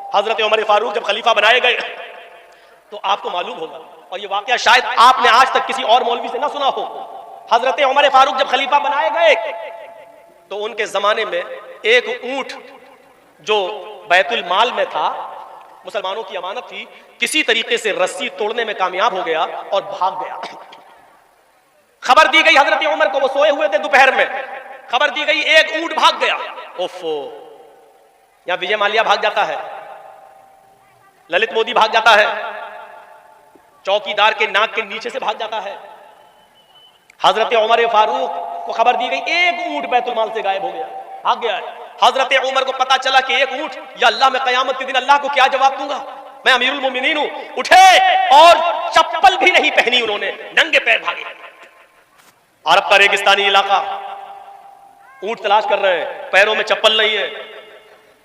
हजरत उमर फारूक जब खलीफा बनाए गए तो आपको मालूम होगा, और ये वाकया शायद आपने आज तक किसी और मौलवी से ना सुना हो, हजरत उमर फारूक जब खलीफा बनाए गए तो उनके जमाने में एक ऊंट जो बैतुल माल में था, मुसलमानों की अमानत थी, किसी तरीके से रस्सी तोड़ने में कामयाब हो गया और भाग गया। खबर दी गई हजरत उमर को, वो सोए हुए थे दोपहर में, खबर दी गई एक ऊंट भाग गया। ओफो, यहां विजय माल्या भाग जाता है, ललित मोदी भाग जाता है, चौकीदार के नाक के नीचे से भाग जाता है। हजरत उमर फारूक को खबर दी गई एक ऊंट बैतुल माल से गायब हो गया, भाग गया है। हजरत उमर को पता चला कि एक ऊंट, या अल्लाह, मैं कयामत के दिन अल्लाह को क्या जवाब दूंगा, मैं अमीरुल मोमिनीन हूं। उठे और चप्पल भी नहीं पहनी उन्होंने, नंगे पैर भागे। अरब का रेगिस्तानी इलाका, ऊंट तलाश कर रहे हैं, पैरों में चप्पल नहीं है,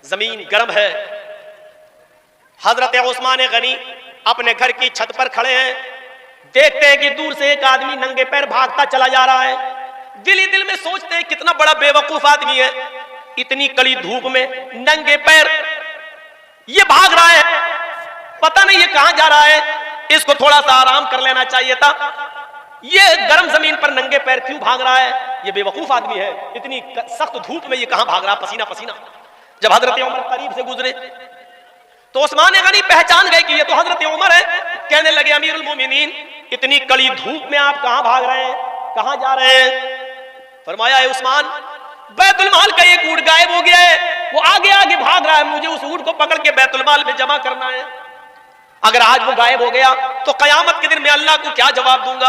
जमीन गर्म है। हजरत उस्मान गनी अपने घर की छत पर खड़े हैं, देखते हैं कि दूर से एक आदमी नंगे पैर भागता चला जा रहा है। दिल ही दिल में सोचते हैं कितना बड़ा बेवकूफ आदमी है, इतनी कड़ी धूप में नंगे पैर ये भाग रहा है, पता नहीं ये कहां जा रहा है, इसको थोड़ा सा आराम कर लेना चाहिए था, ये गर्म जमीन पर नंगे पैर क्यों भाग रहा है, ये बेवकूफ आदमी है, इतनी सख्त धूप में ये कहां भाग रहा, पसीना पसीना। जब हजरत उमर करीब से गुजरे तो उस्मान गनी पहचान गए कि ये तो हजरत उमर है। कहने लगे, अमीरुल मोमिनीन, इतनी कड़ी धूप में आप कहां भाग रहे हैं, कहां जा रहे हैं? फरमाया, है उस्मान, बैतुल माल का एक ऊंट गायब हो गया है, वो आगे आगे भाग रहा है, मुझे उस ऊंट को पकड़ के बैतुल माल में जमा करना है। अगर आज वो गायब हो गया तो कयामत के दिन मैं अल्लाह को क्या जवाब दूंगा?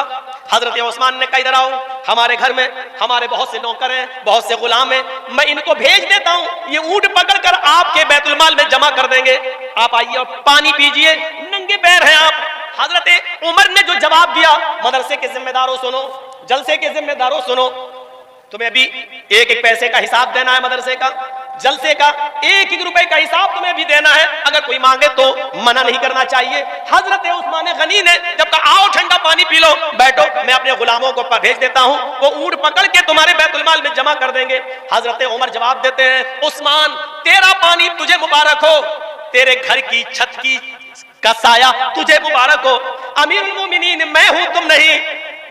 हजरत उस्मान ने कहा, इधर आओ, हमारे घर में हमारे बहुत से नौकर हैं, बहुत से गुलाम हैं, मैं इनको भेज देता हूं, ये ऊंट पकड़कर आपके बैतुल माल में जमा कर देंगे, आप आइए और पानी पीजिए, नंगे पैर हैं आप। हजरत उमर ने जो जवाब दिया, मदरसे के जिम्मेदारों सुनो, जलसे के जिम्मेदारों सुनो, तुम्हें अभी एक एक पैसे का हिसाब देना है, मदरसे का, जलसे का एक एक रुपए का हिसाब तुम्हें भी देना है, अगर कोई मांगे तो मना नहीं करना चाहिए। हजरत उस्मान गनी ने जब कहा, आओ ठंडा पानी पी लो, बैठो, मैं अपने गुलामों को भेज देता हूं, वो ऊंट पकड़ के तुम्हारे बैतुल माल में जमा कर देंगे। हजरत उमर जवाब देते हैं, उस्मान, तेरा पानी तुझे मुबारक हो, तेरे घर की छत की का साया तुझे मुबारक हो, अमीरुल मोमिनीन मैं हूं, तुम नहीं।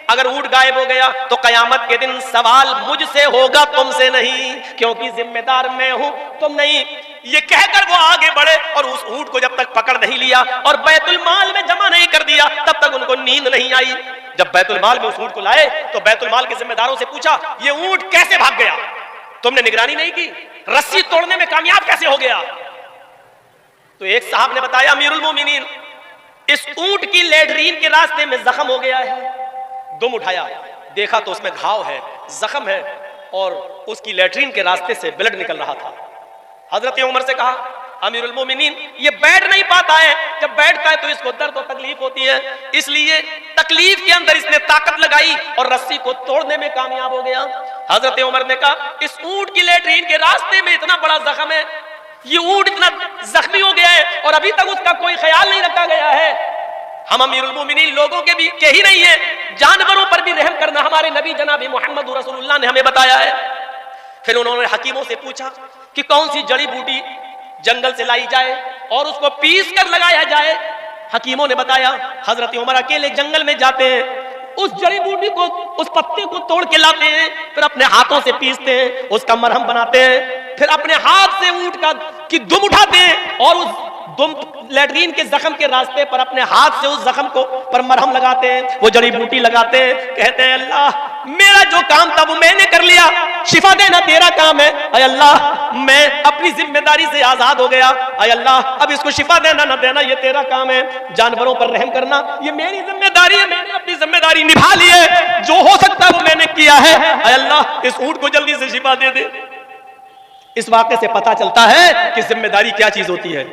अगर ऊंट गायब हो गया तो कयामत के दिन सवाल मुझसे होगा, तुमसे नहीं, क्योंकि जिम्मेदार मैं हूं, तुम नहीं। ये कहकर वो आगे बढ़े और उस ऊंट को जब तक पकड़ नहीं लिया और बैतुल माल में जमा नहीं कर दिया, तब तक उनको नींद नहीं आई। जब बैतुल माल में उस ऊंट को लाए तो बैतुल माल के जिम्मेदारों से पूछा, ये ऊंट कैसे भाग गया, तुमने निगरानी नहीं की, रस्सी तोड़ने में कामयाब कैसे हो गया? तो एक साहब ने बताया, अमीरुल मोमिनीन, इस ऊंट की लैट्रीन के रास्ते में जख्म हो गया है। दुम उठाया, देखा तो उसमें घाव है, जख्म है, और उसकी लैट्रीन के रास्ते से ब्लड निकल रहा था। हजरत उमर से कहा, अमीरुल मोमिनीन, ये बैठ नहीं पाता है, जब बैठता है तो इसको दर्द और तकलीफ होती है, इसलिए तकलीफ के अंदर इसने ताकत लगाई और रस्सी को तोड़ने में कामयाब हो गया। हजरत उमर ने कहा, इस ऊंट की लैट्रीन के रास्ते में इतना बड़ा जख्म है, ये ऊंट इतना जख्मी हो गया है और अभी तक उसका कोई ख्याल नहीं रखा गया है। हम अमीरुल मोमिनीन लोगों के भी के ही नहीं है, जानवरों पर भी रहम करना हमारे नबी जनाब मोहम्मद रसूलुल्लाह ने हमें बताया है। फिर उन्होंने हकीमों से पूछा कि कौन सी जड़ी बूटी जंगल से लाई जाए और उसको पीस कर लगाया जाए। हकीमों ने बताया, हजरत उमर अकेले जंगल में जाते हैं, उस जड़ी बूटी को, उस पत्ते को तोड़ के लाते हैं, फिर अपने हाथों से पीसते हैं, उसका मरहम बनाते हैं, फिर अपने हाथ से ऊंट की दुम उठाते हैं और उस दुम लैट्रीन के जख्म के रास्ते पर अपने हाथ से उस जख्म को पर मरहम लगाते हैं, वो जड़ी बूटी लगाते हैं, कहते हैं, अल्लाह, मेरा जो काम था वो मैंने कर लिया, शिफा देना तेरा काम है, अय अल्लाह, मैं अपनी जिम्मेदारी से आजाद हो गया, अय अल्लाह, अब इसको शिफा देना ना देना ये तेरा काम है, जानवरों पर रहम करना ये मेरी जिम्मेदारी है, मैंने अपनी जिम्मेदारी निभा ली है, जो हो सकता है वो मैंने किया है, अय अल्लाह, इस ऊंट को जल्दी से शिफा दे दे। इस वाक़े से पता चलता है कि जिम्मेदारी क्या चीज होती है।